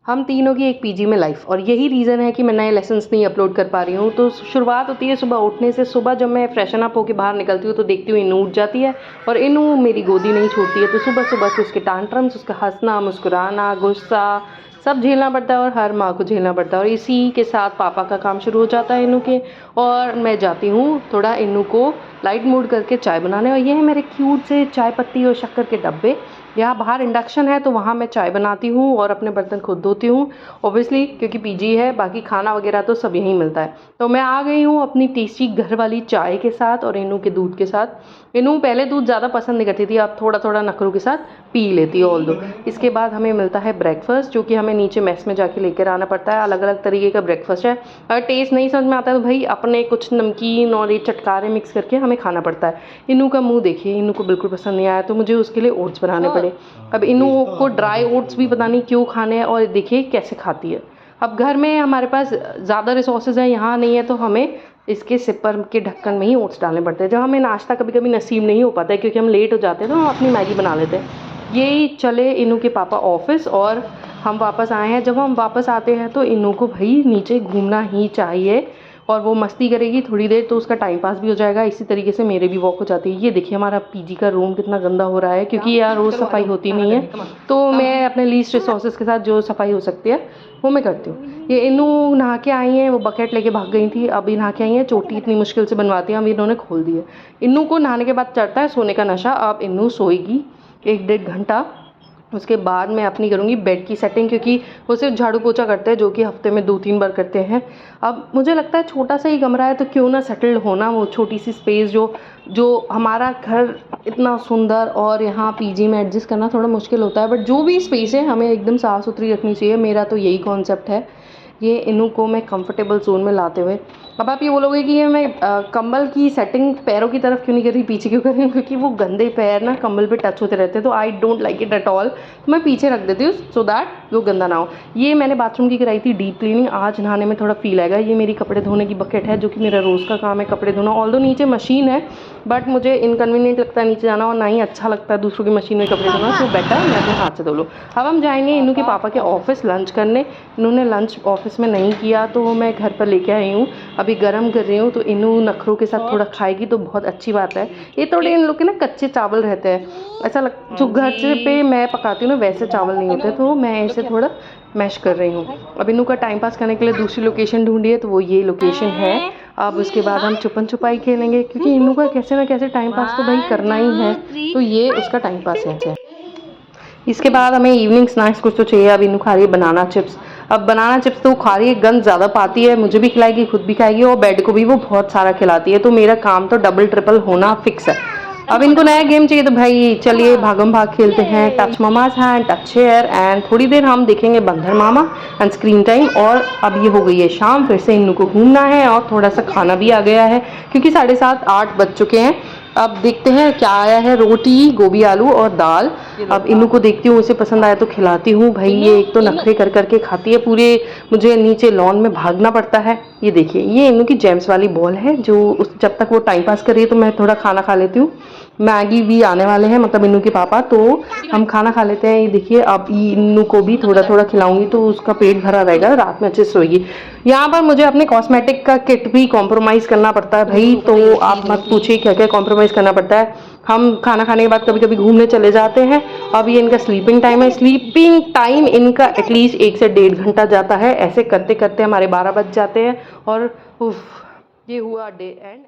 हम तीनों की एक पीजी में लाइफ, और यही रीज़न है कि मैं नए लेसन्स नहीं अपलोड कर पा रही हूँ। तो शुरुआत होती है सुबह उठने से। सुबह जब मैं फ्रेशन अप होकर बाहर निकलती हूँ तो देखती हूँ इनू उठ जाती है और इनू मेरी गोदी नहीं छोड़ती है। तो सुबह सुबह से उसके टांट्रम्स, उसका हंसना, मुस्कुराना, गुस्सा सब झेलना पड़ता है और हर माँ को झेलना पड़ता है। और इसी के साथ पापा का काम शुरू हो जाता है इनू के, और मैं जाती हूँ थोड़ा इनू को लाइट मूड करके चाय बनाने। और ये है मेरे क्यूट से चाय पत्ती और शक्कर के डब्बे। यहाँ बाहर इंडक्शन है तो वहाँ मैं चाय बनाती हूँ और अपने बर्तन खुद धोती हूँ ऑब्वियसली, क्योंकि पीजी है, बाकी खाना वगैरह तो सब यहीं मिलता है। तो मैं आ गई हूँ अपनी टेस्टी घर वाली चाय के साथ और इनू के दूध के साथ। इनू पहले दूध ज़्यादा पसंद नहीं करती थी, अब थोड़ा थोड़ा नखरों के साथ पी लेती है ऑल दो। इसके बाद हमें मिलता है ब्रेकफास्ट, जो कि हमें नीचे मेस में जाके लेकर आना पड़ता है। अलग अलग तरीके का ब्रेकफास्ट है। अगर टेस्ट नहीं समझ में आता है तो भाई अपने कुछ नमकीन और ये चटकारे मिक्स करके हमें खाना पड़ता है। इनू का मुंह देखिए, इनू को बिल्कुल पसंद नहीं आया तो मुझे उसके लिए ओट्स बनाने पड़े। अब इनू को ड्राई ओट्स भी पता नहीं क्यों खाने हैं, और देखिए कैसे खाती है। अब घर में हमारे पास ज़्यादा रिसोर्सेज हैं, यहाँ नहीं है, तो हमें इसके सिपर के ढक्कन में ही ओट्स डालने पड़ते हैं। जब हमें नाश्ता कभी कभी नसीब नहीं हो पाता है क्योंकि हम लेट हो जाते हैं तो हम अपनी मैगी बना लेते हैं। ये चले इनू के पापा ऑफिस और हम वापस आए हैं। जब हम वापस आते हैं तो इनू को भाई नीचे घूमना ही चाहिए और वो मस्ती करेगी थोड़ी देर, तो उसका टाइम पास भी हो जाएगा। इसी तरीके से मेरे भी वॉक हो जाती है। ये देखिए हमारा पीजी का रूम कितना गंदा हो रहा है, क्योंकि यार रोज़ सफाई होती नहीं है, तो मैं अपने लीस्ट रिसोर्सेज के साथ जो सफाई हो सकती है वो मैं करती हूँ। ये इनू नहा के आई हैं, वो बकेट लेके भाग गई थी, अभी नहा के आई हैं। चोटी इतनी मुश्किल से बनवाती है, अभी इन्होंने खोल दी है। इनू को नहाने के बाद चढ़ता है सोने का नशा। अब इनू सोएगी 1-1.5 घंटा, उसके बाद मैं अपनी करूँगी बेड की सेटिंग, क्योंकि वो सिर्फ झाड़ू पोछा करते हैं जो कि हफ्ते में 2-3 बार करते हैं। अब मुझे लगता है छोटा सा ही कमरा है तो क्यों ना सेटल्ड होना, वो छोटी सी स्पेस जो हमारा घर इतना सुंदर और यहाँ पीजी में एडजस्ट करना थोड़ा मुश्किल होता है, बट जो भी स्पेस है हमें एकदम साफ़ सुथरी रखनी चाहिए। मेरा तो यही कॉन्सेप्ट है। ये इनू को मैं कंफर्टेबल जोन में लाते हुए, अब आप ये बोलोगे कि ये मैं कंबल की सेटिंग पैरों की तरफ क्यों नहीं कर रही, पीछे क्यों कर रही हूँ, क्योंकि वो गंदे पैर ना कंबल पे टच होते रहते हैं, तो I don't like it at all. तो मैं पीछे रख देती हूँ सो दैट वो गंदा ना हो। ये मैंने बाथरूम की कराई थी डीप क्लीनिंग, आज नहाने में थोड़ा फील आएगा। ये मेरी कपड़े धोने की बकेट है, जो कि मेरा रोज़ का काम है कपड़े धोना। ऑल्दो नीचे मशीन है बट मुझे इनकन्वीनियंट लगता है नीचे जाना, और ना ही अच्छा लगता है दूसरों की मशीन में कपड़े धोना, तो बेटर मैं अपने हाथ से धो लूँ। अब हम जाएंगे इनू के पापा के ऑफिस लंच करने। इन्होंने लंच ऑफिस में नहीं किया तो मैं घर पर लेके आई हूँ, अभी गर्म कर रही हूँ, तो इनू नखरों के साथ थोड़ा खाएगी तो बहुत अच्छी बात है। ये थोड़े इन लोग के ना कच्चे चावल रहते हैं, ऐसा जो घर से पे मैं पकाती हूँ ना वैसे चावल नहीं होते, तो मैं इसे थोड़ा मैश कर रही हूँ। अब इनू का टाइम पास करने के लिए दूसरी लोकेशन ढूंढी है, तो वो ये लोकेशन है। अब उसके बाद हम छुपन छुपाई खेलेंगे, क्योंकि इनू का कैसे ना कैसे टाइम पास तो भाई करना ही है, तो ये उसका टाइम पास है। इसके बाद हमें इवनिंग स्नैक्स कुछ तो चाहिए। अब इनू खा रही है बनाना चिप्स। अब बनाना चिप्स तो खा रही है, गंद ज़्यादा पाती है, मुझे भी खिलाएगी, खुद भी खाएगी, और बेड को भी वो बहुत सारा खिलाती है, तो मेरा काम तो डबल ट्रिपल होना फिक्स है। अब इनको नया गेम चाहिए, तो भाई चलिए भागम भाग खेलते हैं। Touch mama's hand, touch chair, and थोड़ी देर हम देखेंगे बंदर मामा एंड स्क्रीन टाइम। और अब ये हो गई है शाम, फिर से इनू को घूमना है और थोड़ा सा खाना भी आ गया है, क्योंकि 7:30-8 बज चुके हैं। अब देखते हैं क्या आया है, रोटी, गोभी आलू और दाल। अब इनू को देखती हूँ, उसे पसंद आया तो खिलाती हूँ। भाई ये एक तो नखरे कर करके खाती है पूरे, मुझे नीचे लॉन में भागना पड़ता है। ये देखिए ये इनू की जेम्स वाली बॉल है, जो जब तक वो टाइम पास कर रही है तो मैं थोड़ा खाना खा लेती हूँ। मैगी भी आने वाले हैं, मतलब इनू के पापा, तो हम खाना खा लेते हैं। ये देखिए अब इनू को भी थोड़ा थोड़ा खिलाऊंगी तो उसका पेट भरा रहेगा, रात में अच्छे से सोएगी। यहाँ पर मुझे अपने कॉस्मेटिक का किट भी कॉम्प्रोमाइज़ करना पड़ता है भाई, तो आप मत पूछिए क्या क्या कॉम्प्रोमाइज़ करना पड़ता है। हम खाना खाने के बाद कभी कभी घूमने चले जाते हैं। अब ये इनका स्लीपिंग टाइम है, स्लीपिंग टाइम इनका एटलीस्ट 1 से 1.5 घंटा जाता है। ऐसे करते करते हमारे 12 बज जाते हैं, और ये हुआ डे एंड।